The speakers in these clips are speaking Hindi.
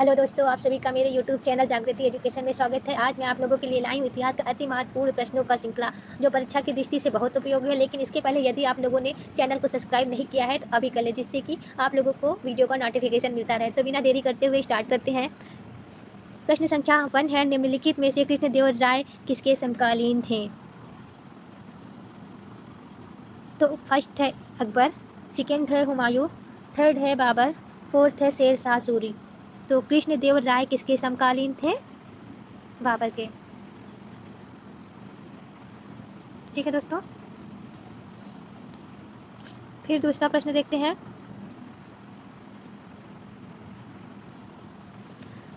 हेलो दोस्तों, आप सभी का मेरे YouTube चैनल जागृति एजुकेशन में स्वागत है। आज मैं आप लोगों के लिए लाई हूँ इतिहास का अति महत्वपूर्ण प्रश्नों का श्रृंखला, जो परीक्षा की दृष्टि से बहुत उपयोगी है। लेकिन इसके पहले यदि आप लोगों ने चैनल को सब्सक्राइब नहीं किया है तो अभी कर लें, जिससे कि आप लोगों को वीडियो का नोटिफिकेशन मिलता रहे। तो बिना देरी करते हुए स्टार्ट करते हैं। प्रश्न संख्या 1 है, निम्नलिखित में से कृष्णदेव राय किसके समकालीन थे? तो फर्स्ट है अकबर, सेकेंड है हुमायूं, थर्ड है बाबर, फोर्थ है शेर शाह सूरी। तो कृष्णदेव राय किसके समकालीन थे? बाबर के। ठीक है दोस्तों, फिर दूसरा प्रश्न देखते हैं।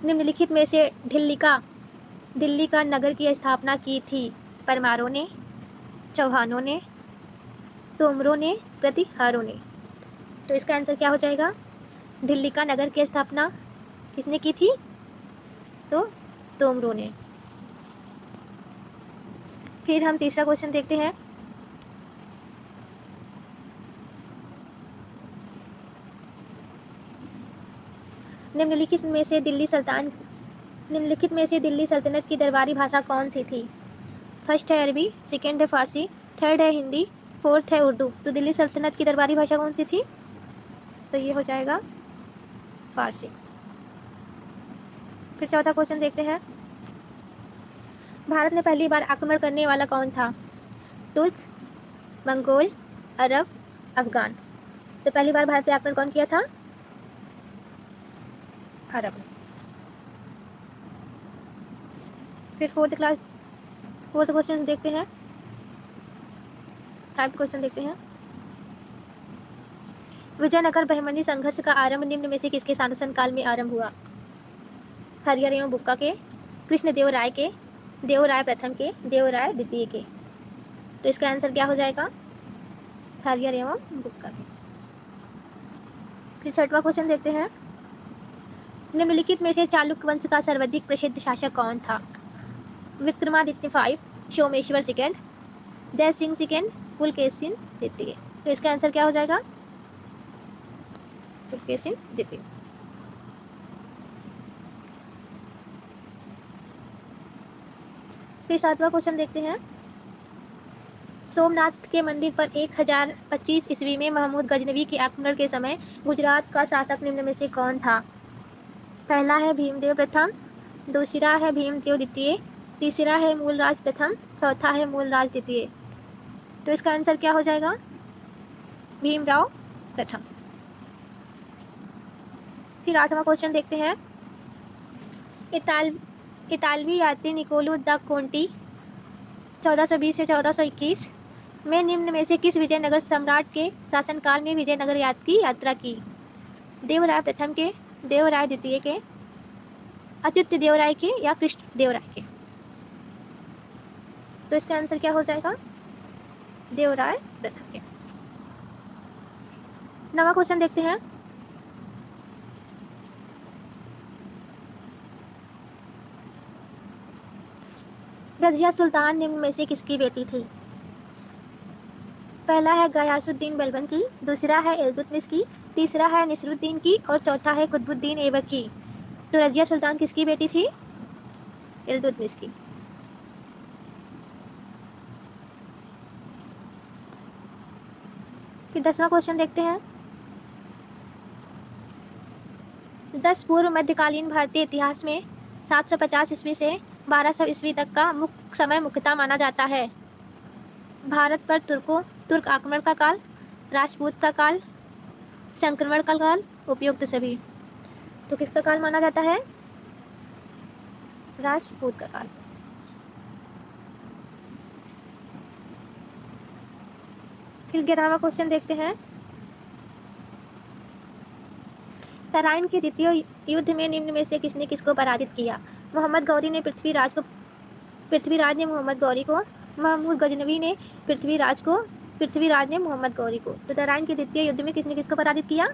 निम्नलिखित में से दिल्ली का नगर की स्थापना की थी? परमारों ने, चौहानों ने, तोमरों ने, प्रतिहारों ने। तो इसका आंसर क्या हो जाएगा? दिल्ली का नगर की स्थापना किसने की थी? तो तोमरों ने। फिर हम तीसरा क्वेश्चन देखते हैं। निम्नलिखित में से दिल्ली सल्तनत की दरबारी भाषा कौन सी थी? फर्स्ट है अरबी, सेकेंड है फारसी, थर्ड है हिंदी, फोर्थ है उर्दू। तो दिल्ली सल्तनत की दरबारी भाषा कौन सी थी? तो ये हो जाएगा फारसी। फिर चौथा क्वेश्चन देखते हैं। भारत में पहली बार आक्रमण करने वाला कौन था? तुर्क, मंगोल, अरब, अफगान। तो पहली बार भारत पे आक्रमण कौन किया था? अरब ने। फिर फोर्थ क्वेश्चन देखते हैं। फाइव्थ क्वेश्चन देखते हैं। विजयनगर बहमनी संघर्ष का आरंभ निम्न में से किसके शासन काल में आरंभ हुआ? हरिहर एवं बुक्का के, कृष्णदेव राय के, देवराय प्रथम के, देवराय द्वितीय के। तो इसका आंसर क्या हो जाएगा? हरिहर एवं बुक्का के। फिर छठवां क्वेश्चन देखते हैं। निम्नलिखित में से चालुक्य वंश का सर्वाधिक प्रसिद्ध शासक कौन था? विक्रमादित्य 5, सोमेश्वर सेकेंड, जय सिंह सेकेंड, पुलकेशिन द्वितीय। तो इसका आंसर क्या हो जाएगा? पुलकेशिन द्वितीय। फिर सातवां क्वेश्चन देखते हैं। सोमनाथ के मंदिर पर 1025 ईस्वी में महमूद गजनवी के आक्रमण के समय गुजरात का शासक निम्न में से कौन था? पहला है भीमदेव प्रथम, दूसरा है भीमदेव द्वितीय, तीसरा है मूलराज प्रथम, चौथा है मूलराज द्वितीय। तो इसका आंसर क्या हो जाएगा? भीमराव प्रथम। फिर आठवां क्वेश्चन देखते हैं। इतालवी यात्री निकोलो द कोंटी 1420 से 1421 में निम्न में से किस विजयनगर सम्राट के शासनकाल में विजयनगर की यात्रा की? देवराय प्रथम के, देवराय द्वितीय के, अच्युत देवराय के या कृष्ण देवराय के। तो इसका आंसर क्या हो जाएगा? देवराय प्रथम के। नवा क्वेश्चन देखते हैं। रजिया सुल्तान निम्न में से किसकी बेटी थी? पहला है गयासुद्दीन बलबन की, दूसरा है इल्तुतमिश की, तीसरा है नसरुद्दीन की और चौथा है कुतुबुद्दीन ऐबक की। तो रजिया सुल्तान किसकी बेटी थी? इल्तुतमिश की। फिर 10वां क्वेश्चन देखते हैं। 10 पूर्व मध्यकालीन भारतीय इतिहास में 750 ईस्वी से 1200 ईस्वी तक का समय मुख्यतः माना जाता है। भारत पर तुर्क आक्रमण का काल, राजपूत का काल, संक्रमण का काल, उपयुक्त सभी। तो किसका काल माना जाता है? राजपूत का काल। फिर 11वां क्वेश्चन देखते हैं। तराइन के द्वितीय युद्ध में निम्न में से किसने किसको पराजित किया? मोहम्मद गौरी ने पृथ्वीराज ने मोहम्मद गौरी को, महमूद गजनवी ने पृथ्वीराज ने मोहम्मद गौरी को। तो तराइन के द्वितीय युद्ध में किसने किसको पराजित किया?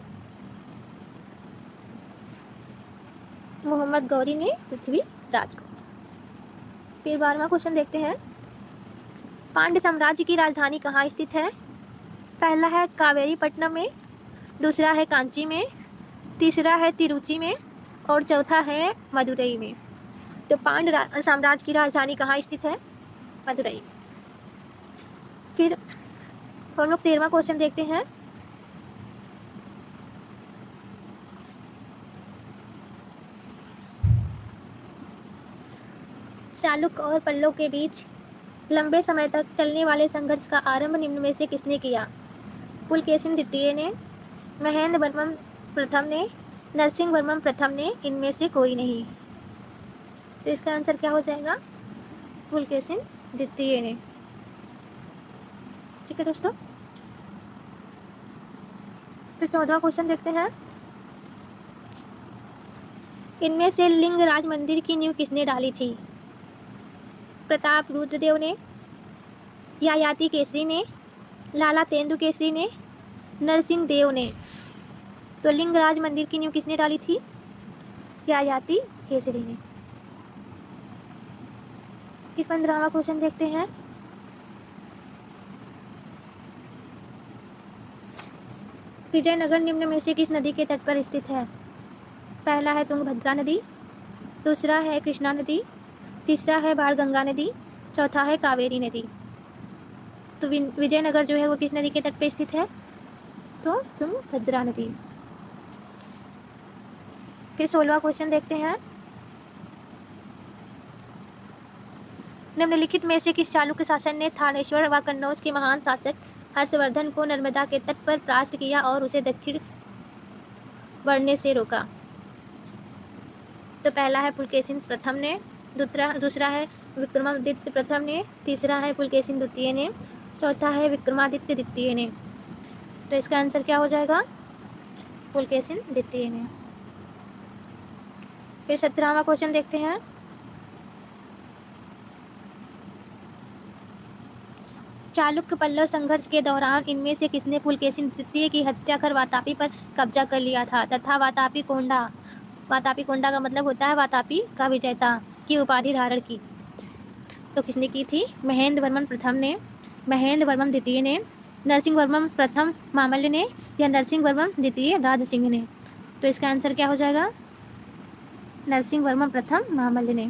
मोहम्मद गौरी ने पृथ्वीराज को। फिर 12वां क्वेश्चन देखते हैं। पांड्य साम्राज्य की राजधानी कहाँ स्थित है? पहला है कावेरी पट्टनम में, दूसरा है कांची में, तीसरा है तिरुचि में और चौथा है मदुरई में। तो पांड्य साम्राज्य की राजधानी कहाँ स्थित है? मदुरई। फिर हम लोग 13वां क्वेश्चन देखते हैं। चालुक्य और पल्लव के बीच लंबे समय तक चलने वाले संघर्ष का आरंभ निम्न में से किसने किया? पुलकेशिन द्वितीय ने, महेंद्र वर्मन प्रथम ने, नरसिंह वर्मन प्रथम ने, इनमें से कोई नहीं। तो इसका आंसर क्या हो जाएगा? पुलकेशिन द्वितीय ने। ठीक है दोस्तों, तो 14वां क्वेश्चन देखते हैं। इनमें से लिंगराज मंदिर की नींव किसने डाली थी? प्रताप रुद्रदेव ने, यायाति केसरी ने, लाला तेंदु केसरी ने, नरसिंह देव ने। तो लिंगराज मंदिर की नींव किसने डाली थी? यायाति केसरी ने। फिर 15वां क्वेश्चन देखते हैं। विजयनगर निम्न में से किस नदी के तट पर स्थित है? पहला है तुंगभद्रा नदी, दूसरा है कृष्णा नदी, तीसरा है बाणगंगा नदी, चौथा है कावेरी नदी। तो विजयनगर जो है वो किस नदी के तट पर स्थित है? तो तुंगभद्रा नदी। फिर 16वां क्वेश्चन देखते हैं। निम्नलिखित में से किस चालुक्य शासक ने थानेश्वर व कन्नौज के महान शासक हर्षवर्धन को नर्मदा के तट पर परास्त किया और उसे दक्षिण बढ़ने से रोका? तो पहला है पुलकेशिन प्रथम ने, दूसरा है विक्रमादित्य प्रथम ने, तीसरा है पुलकेशिन द्वितीय ने, चौथा है विक्रमादित्य द्वितीय ने। तो इसका आंसर क्या हो जाएगा? पुलकेशिन द्वितीय ने। फिर 17वां क्वेश्चन देखते हैं। चालुक्य पल्लव संघर्ष के दौरान इनमें से किसने पुलकेशिन द्वितीय की हत्या कर वातापी पर कब्जा कर लिया था तथा वातापी कोंडा का मतलब होता है वातापी का विजेता की उपाधि धारण की? तो किसने की थी? महेंद्र वर्मन प्रथम ने, महेंद्र वर्मन द्वितीय ने, नरसिंह वर्मन प्रथम मामल्य ने, या नरसिंह वर्मन द्वितीय राज सिंह ने? तो इसका आंसर क्या हो जाएगा? नरसिंह वर्मन प्रथम मामल्य ने।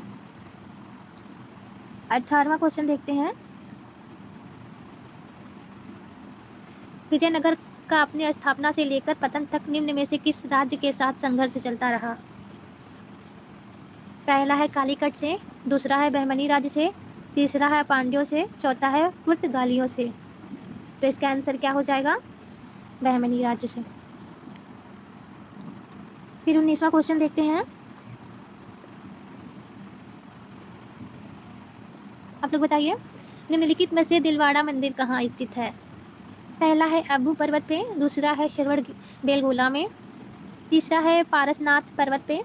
18वां क्वेश्चन देखते हैं। विजयनगर का अपनी स्थापना से लेकर पतन तक निम्न में से किस राज्य के साथ संघर्ष चलता रहा? पहला है कालीकट से, दूसरा है बहमनी राज्य से, तीसरा है पांड्यों से, चौथा है पुर्तगालियों से। तो इसका आंसर क्या हो जाएगा? बहमनी राज्य से। फिर 19वां क्वेश्चन देखते हैं। आप लोग बताइए, निम्नलिखित में से दिलवाड़ा मंदिर कहाँ स्थित है? पहला है अब्बू पर्वत पे, दूसरा है श्रवण बेलगोला में, तीसरा है पारसनाथ पर्वत पे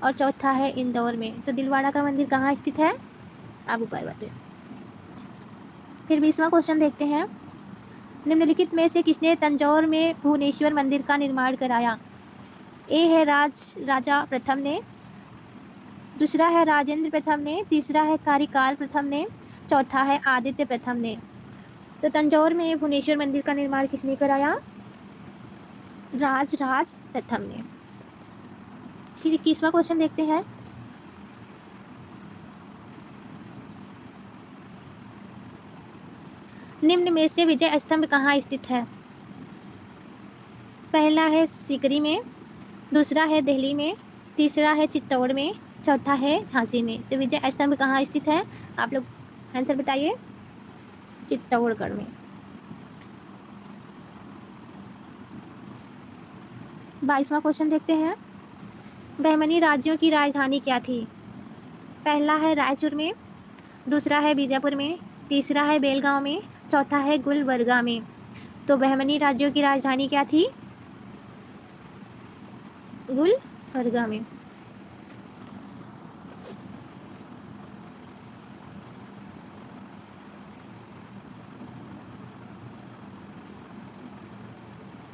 और चौथा है इंदौर में। तो दिलवाड़ा का मंदिर कहाँ स्थित है? अब्बू पर्वत पे। फिर 20वां क्वेश्चन देखते हैं। निम्नलिखित में से किसने तंजौर में भुवनेश्वर मंदिर का निर्माण कराया? ए है राजा प्रथम ने, दूसरा है राजेंद्र प्रथम ने, तीसरा है कारिकाल प्रथम ने, चौथा है आदित्य प्रथम ने। तो तंजौर में भुवनेश्वर मंदिर का निर्माण किसने कराया? राज प्रथम ने। फिर 21वां क्वेश्चन देखते हैं। निम्न में से विजय स्तंभ कहाँ स्थित है? पहला है सीकरी में, दूसरा है दिल्ली में, तीसरा है चित्तौड़ में, चौथा है झांसी में। तो विजय स्तंभ कहाँ स्थित है? आप लोग आंसर बताइए। चित्तौड़गढ़ में। 22वां क्वेश्चन देखते हैं। बहमनी राज्यों की राजधानी क्या थी? पहला है रायचूर में, दूसरा है बीजापुर में, तीसरा है बेलगांव में, चौथा है गुलबर्गा में। तो बहमनी राज्यों की राजधानी क्या थी? गुलबर्गा में।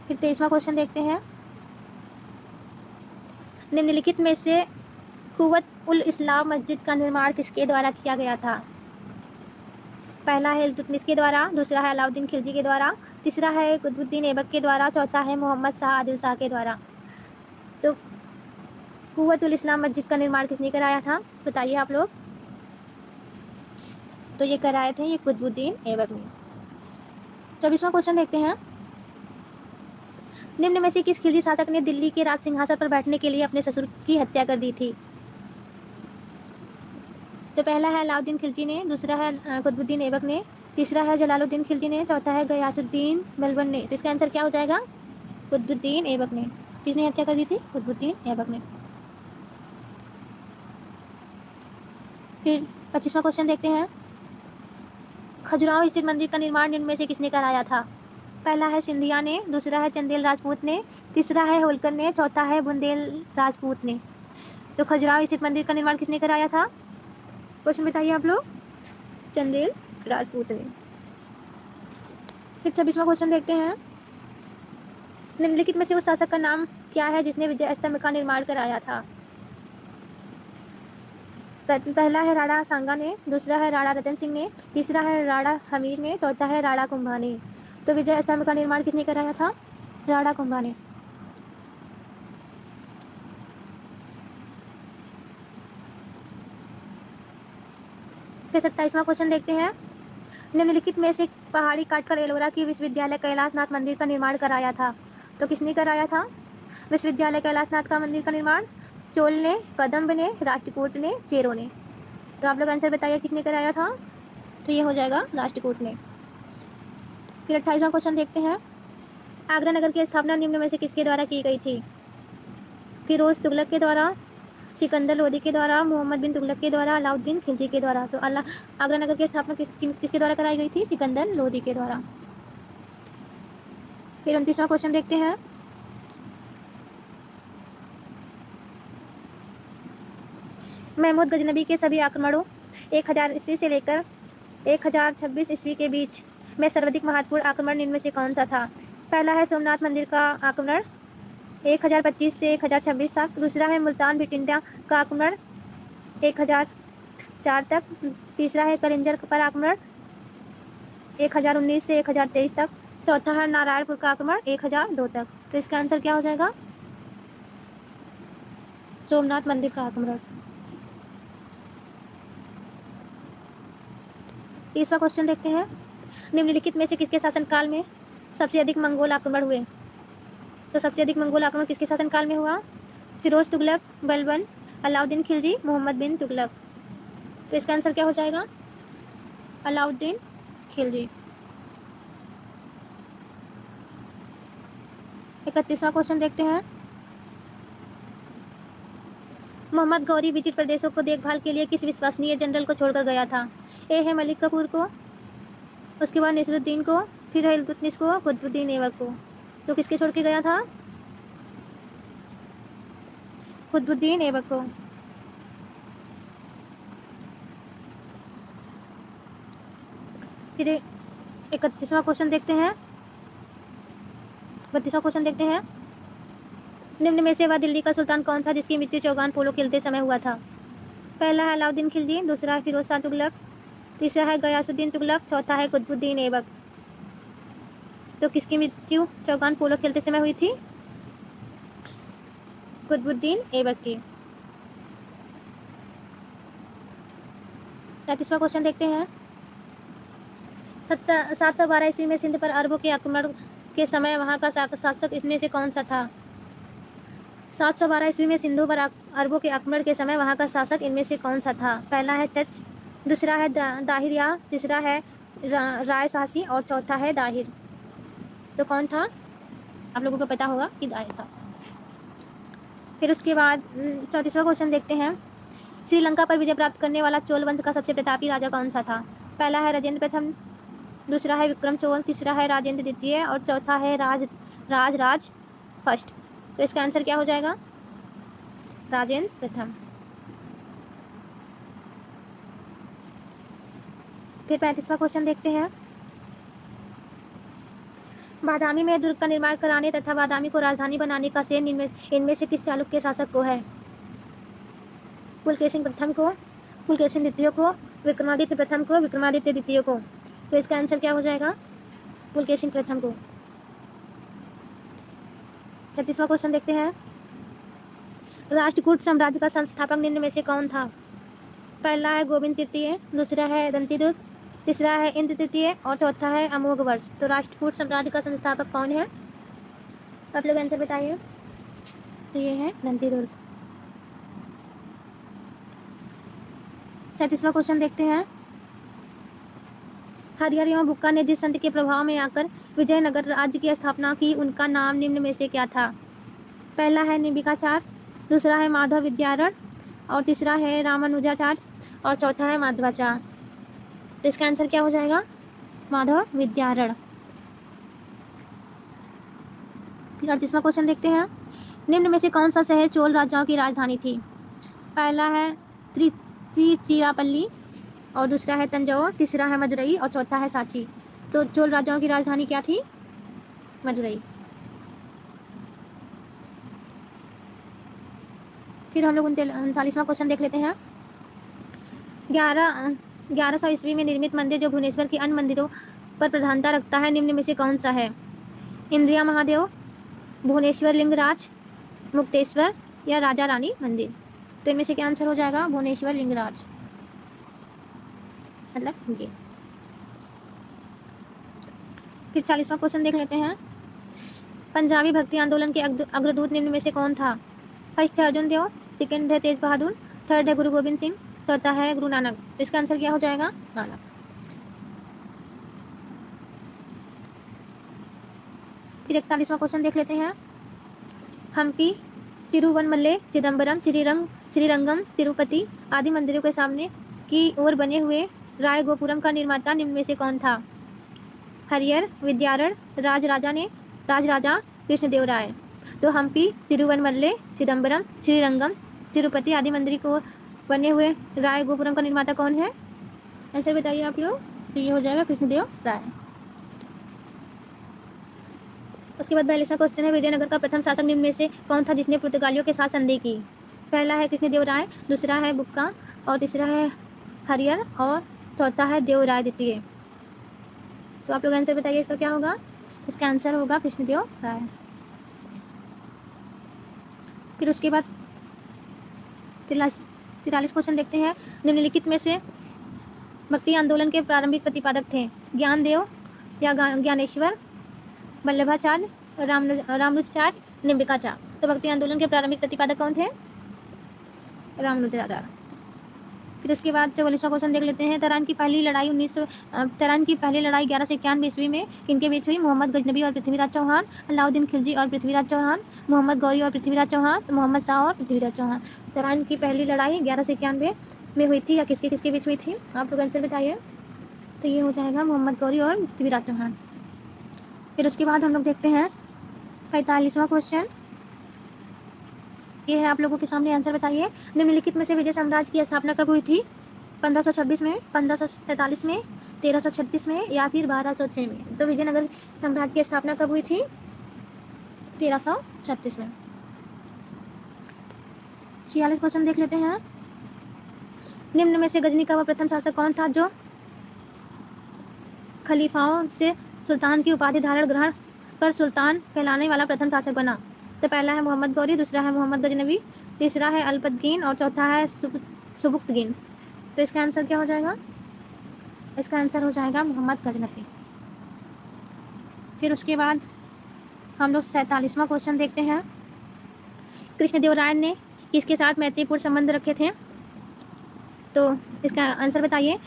फिर 23वां क्वेश्चन देखते हैं। निम्नलिखित में से कुव्वत उल इस्लाम मस्जिद का निर्माण किसके द्वारा किया गया था? पहला है इल्तुतमिश के द्वारा, दूसरा है अलाउद्दीन खिलजी के द्वारा, तीसरा है कुतुबुद्दीन ऐबक के द्वारा, चौथा है मोहम्मद शाह आदिल शाह के द्वारा। तो कुव्वतुल इस्लाम मस्जिद का निर्माण किसने कराया था? बताइए आप लोग। तो ये कराए थे ये कुतुबुद्दीन ऐबक ने। 24वां क्वेश्चन देखते हैं। निम्न में से किस खिलजी शासक ने दिल्ली के राज सिंहासन पर बैठने के लिए अपने ससुर की हत्या कर दी थी? तो पहला है अलाउद्दीन खिलजी ने, दूसरा है कुतुबुद्दीन ऐबक ने, तीसरा है जलालुद्दीन खिलजी ने, चौथा है गयासुद्दीन बलबन ने। तो इसका आंसर क्या हो जाएगा? कुतुबुद्दीन ऐबक ने। किसने हत्या कर दी थी? कुतुबुद्दीन ऐबक ने। फिर 25वां क्वेश्चन देखते हैं। खजुराहो स्थित मंदिर का निर्माण निम्न में से किसने कराया था? पहला है सिंधिया ने, दूसरा है चंदेल राजपूत ने, तीसरा है होलकर ने, चौथा है बुंदेल राजपूत ने। तो खजुराहो स्थित मंदिर का निर्माण किसने कराया था? क्वेश्चन बताइए आप लोग। चंदेल राजपूत ने। फिर 26वां क्वेश्चन देखते हैं। निम्नलिखित में से उस शासक का नाम क्या है जिसने विजय स्तंभ का निर्माण कराया था? पहला है राणा सांगा ने, दूसरा है राणा रतन सिंह ने, तीसरा है राणा हमीर ने, चौथा है राणा कुंभा ने। तो विजय स्तंभ का निर्माण किसने कराया था? राणा कुंभा ने। फिर 27वां क्वेश्चन देखते हैं। निम्नलिखित में से पहाड़ी काटकर एलोरा की विश्वविद्यालय कैलाशनाथ मंदिर का निर्माण कराया था? तो किसने कराया था विश्वविद्यालय कैलाशनाथ का मंदिर का निर्माण? चोल ने, कदम्ब ने, राष्ट्रकूट ने, चेरो ने। तो आप लोग आंसर बताइए किसने कराया था? तो ये हो जाएगा राष्ट्रकूट ने। फिर 28वां क्वेश्चन देखते हैं। आगरा नगर की स्थापना निम्न में से किसके द्वारा की गई थी? फिरोज तुगलक के द्वारा, सिकंदर लोदी के द्वारा, मोहम्मद बिन तुगलक के द्वारा, अलाउद्दीन खिलजी के द्वारा। तो आगरा नगर की स्थापना किसके द्वारा कराई गई थी? सिकंदर लोदी के द्वारा। फिर 29वां क्वेश्चन देखते हैं। महमूद गजनबी के सभी आक्रमणों 1000 ईस्वी से लेकर 1026 ईस्वी के बीच में सर्वाधिक महत्वपूर्ण आक्रमण निम्न में से कौन सा था? पहला है सोमनाथ मंदिर का आक्रमण 1025 से 1026 तक, दूसरा है मुल्तान भिटिंडा का आक्रमण 1004 तक, तीसरा है कलिंजर पर आक्रमण 1019 से 1023 तक, चौथा है नारायणपुर का आक्रमण 1002 तक। तो इसका आंसर क्या हो जाएगा? सोमनाथ मंदिर का आक्रमण। 30वां क्वेश्चन देखते हैं। निम्नलिखित में से किसके शासनकाल में सबसे अधिक मंगोल आक्रमण हुए? तो सबसे अधिक मंगोल आक्रमण किसके शासनकाल में हुआ? फिरोज तुगलक, बलबन, अलाउद्दीन खिलजी, मोहम्मद बिन तुगलक। तो इसका आंसर क्या हो जाएगा? अलाउद्दीन खिलजी। 31वां क्वेश्चन देखते हैं। मोहम्मद गौरी विजित प्रदेशों को देखभाल के लिए किस विश्वसनीय जनरल को छोड़कर गया था? ए है मलिक कफूर को, उसके बाद नसीरुद्दीन को, फिर है इल्तुतमिश को, कुतुबुद्दीन ऐबक को। तो किसके छोड़ के गया था? कुतुबुद्दीन ऐबक को। फिर 31वां क्वेश्चन देखते हैं। 32वां क्वेश्चन देखते हैं। निम्न में से वह दिल्ली का सुल्तान कौन था जिसकी मृत्यु चौगान पोलो खेलते समय हुआ था? पहला है अलाउद्दीन खिलजी, दूसरा है फिरोज शाह तुगलक, तीसरा है गयासुद्दीन तुगलक, चौथा है कुतुबुद्दीन ऐबक। तो किसकी मृत्यु चौगान पोलो खेलते समय हुई थी? कुतुबुद्दीन ऐबक की। 33वां क्वेश्चन देखते हैं। 712 ईस्वी में सिंध पर अरबों के आक्रमण के समय वहां का शासक इसमें से कौन सा था? 712 ईस्वी में सिंधु पर अरबों के आक्रमण के समय वहां का शासक इनमें से कौन सा था? पहला है चच, दूसरा है दाहिर या, तीसरा है राय साहसी और चौथा है दाहिर। तो कौन था? आप लोगों को पता होगा कि दाहिर था। फिर उसके बाद 34वां क्वेश्चन देखते हैं। श्रीलंका पर विजय प्राप्त करने वाला चोल वंश का सबसे प्रतापी राजा कौन सा था? पहला है राजेंद्र प्रथम, दूसरा है विक्रम चोल, तीसरा है राजेंद्र द्वितीय और चौथा है राज फर्स्ट। तो इसका आंसर क्या हो जाएगा? राजेंद्र प्रथम। फिर 35वां क्वेश्चन देखते हैं। बादामी में दुर्ग का निर्माण कराने तथा बादामी को राजधानी बनाने का श्रेय इनमें से किस चालुक्य शासक को है? पुलकेशिन प्रथम को, पुलकेशिन द्वितीय को, विक्रमादित्य प्रथम को, विक्रमादित्य द्वितीय को। तो इसका आंसर क्या हो जाएगा? पुलकेशिन प्रथम को। 36वां क्वेश्चन देखते हैं। राष्ट्रकूट साम्राज्य का संस्थापक निम्न में से कौन था? पहला है गोविंद तृतीय, दूसरा है दंतिदुर्ग, तीसरा है इंद्र तृतीय और चौथा है अमोघवर्ष। तो राष्ट्रकूट साम्राज्य का संस्थापक कौन है? आप लोग आंसर बताइए। तो ये है दंतिदुर्ग। 37वां क्वेश्चन देखते हैं। हरिहर एवं बुक्का ने जिस संत के प्रभाव में आकर विजयनगर राज्य की स्थापना की, उनका नाम निम्न में से क्या था? पहला है निम्बिकाचार्य, दूसरा है माधव विद्यारण और तीसरा है रामानुजाचार्य और चौथा है माधवाचार्य। तो इसका आंसर क्या हो जाएगा? माधव विद्यारण। फिर 38वां क्वेश्चन देखते हैं। निम्न में से कौन सा शहर चोल राजाओं की राजधानी थी? पहला है तिरुचिरापल्ली और दूसरा है तंजौर, तीसरा है मदुरई और चौथा है सांची। तो चोल राजाओं की राजधानी क्या थी? मदुरई। फिर हम लोग 39वां क्वेश्चन देख लेते हैं। 1100 ईस्वी में निर्मित मंदिर जो भुवनेश्वर के अन्य मंदिरों पर प्रधानता रखता है, निम्न में से कौन सा है? इंद्रिया महादेव, भुवनेश्वर लिंगराज, मुक्तेश्वर या राजा रानी मंदिर। तो इनमें से क्या आंसर हो जाएगा? भुवनेश्वर लिंगराज, मतलब ये। फिर 40वां क्वेश्चन देख लेते हैं। पंजाबी भक्ति आंदोलन के अग्रदूत निम्न में से कौन था? फर्स्ट है अर्जुन देव, सेकंड है तेज बहादुर, थर्ड है गुरु गोविंद सिंह, चौथा है गुरु नानक। तो इसका आंसर क्या हो जाएगा? नानक। फिर 41वां क्वेश्चन देख लेते हैं। हम्पी, तिरुवनमल्ले, चिदम्बरम, श्रीरंगम, तिरुपति आदि मंदिरों के सामने की ओर बने हुए राय गोपुरम का निर्माता निम्न में से कौन था? हरिहर, विद्यारण, राजराजा कृष्णदेवराय। तो हम्पी, तिरुवनमल्ले, चिदम्बरम, श्रीरंगम, तिरुपति आदि मंदिर को बने हुए राय गोपुरम का निर्माता कौन है? आंसर बताइए आप लोग। तो ये हो जाएगा कृष्णदेव राय। उसके बाद 42वां क्वेश्चन है। विजयनगर का प्रथम शासक निम्न में से कौन था जिसने पुर्तगालियों के साथ संधि की? पहला है कृष्णदेव राय, दूसरा है बुक्का और तीसरा है हरिहर और चौथा है देवराय द्वितीय। तो आप लोग आंसर बताइए, इसका क्या होगा? इसका आंसर होगा कृष्णदेव राय। फिर उसके बाद 43 क्वेश्चन देखते हैं। निम्नलिखित में से भक्ति आंदोलन के प्रारंभिक प्रतिपादक थे? ज्ञानदेव या ज्ञानेश्वर, वल्लभाचार्य, रामानुजाचार्य, निम्बिकाचार्य। तो भक्ति आंदोलन के प्रारंभिक प्रतिपादक कौन थे? रामानुजाचार्य। फिर उसके बाद 44वां क्वेश्चन देख लेते हैं। तराइन की पहली लड़ाई 1191 ईस्वी में किनके बीच हुई? मोहम्मद गजनबी और पृथ्वीराज चौहान, अलाउद्दीन खिलजी और पृथ्वीराज चौहान, मोहम्मद गौरी और पृथ्वीराज चौहान, मोहम्मद शाह और पृथ्वीराज चौहान। तराइन की पहली लड़ाई 1191 में हुई थी या किसके किसके बीच हुई थी? आप लोग आंसर बताइए। तो ये हो जाएगा मोहम्मद गौरी और पृथ्वीराज चौहान। फिर उसके बाद हम लोग देखते हैं 45वां क्वेश्चन। ये है आप लोगों के सामने, आंसर बताइए। निम्नलिखित में से विजय साम्राज्य की स्थापना कब हुई थी? 1526 में, 1547 में, 1336 में या फिर 1206 में। तो विजयनगर साम्राज्य की स्थापना कब हुई थी? 1336 में। 46 क्वेश्चन देख लेते हैं। निम्न में से गजनी का वह प्रथम शासक कौन था जो खलीफाओं से सुल्तान की उपाधि धारण ग्रहण कर सुल्तान कहलाने वाला प्रथम शासक बना? तो पहला है मोहम्मद गौरी, दूसरा है मोहम्मद गजनबी, तीसरा है अलपतगीन और चौथा है सुबुक्तगीन। तो इसका आंसर क्या हो जाएगा? इसका आंसर हो जाएगा मोहम्मद गजनबी। फिर उसके बाद हम लोग 47वां क्वेश्चन देखते हैं। कृष्णदेव राय ने किसके साथ मैत्रीपूर्ण संबंध रखे थे? तो इसका आंसर बताइए।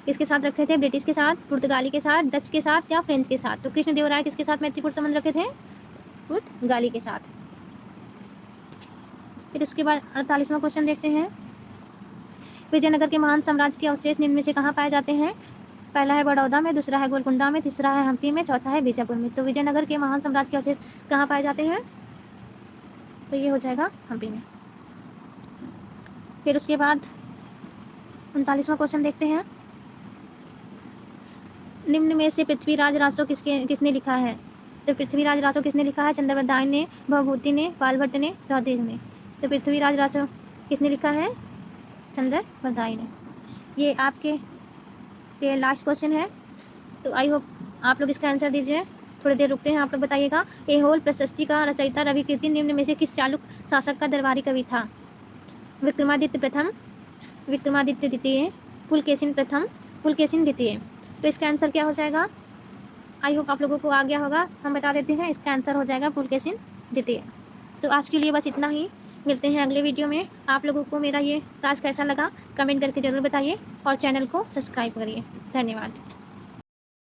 किसके साथ रखे थे? ब्रिटिश के साथ, पुर्तगाली के साथ, डच के साथ या फ्रेंच के साथ? तो कृष्णदेव राय किसके साथ मैत्रीपूर्ण संबंध रखे थे? पुर्तगाली के साथ। फिर उसके बाद 48वां क्वेश्चन देखते हैं। विजयनगर के महान साम्राज्य के अवशेष निम्न में से कहाँ पाए जाते हैं? पहला है बड़ौदा में, दूसरा है गोलकुंडा में, तीसरा है हम्पी में, चौथा है बीजापुर में। तो विजयनगर के महान साम्राज्य के अवशेष कहाँ पाए जाते हैं? तो ये हो जाएगा हम्पी में। फिर उसके बाद 39वां क्वेश्चन देखते हैं। निम्न में से पृथ्वीराज रासो किसने लिखा है? तो पृथ्वीराज रासो किसने लिखा है? चंद्रवरदाय ने, भवभूति ने, बालभट्ट ने, चौधरी ने। तो पृथ्वीराज रासो किसने लिखा है? चंद्रवरदाय ने। ये आपके लास्ट क्वेश्चन है। तो आई होप आप लोग इसका आंसर दीजिए। थोड़ी देर रुकते हैं, आप लोग बताइएगा। एहोल प्रशस्ति का रचयिता रविकीर्ति निम्न में से किस चालुक्य शासक का दरबारी कवि था? विक्रमादित्य प्रथम, विक्रमादित्य द्वितीय, पुलकेशिन प्रथम, पुलकेशिन द्वितीय। तो इसका आंसर क्या हो जाएगा? आई होप आप लोगों को आ गया होगा। हम बता देते हैं, इसका आंसर हो जाएगा पुलकेशिन द्वितीय। तो आज के लिए बस इतना ही। मिलते हैं अगले वीडियो में। आप लोगों को मेरा ये टास्क कैसा लगा कमेंट करके ज़रूर बताइए और चैनल को सब्सक्राइब करिए। धन्यवाद।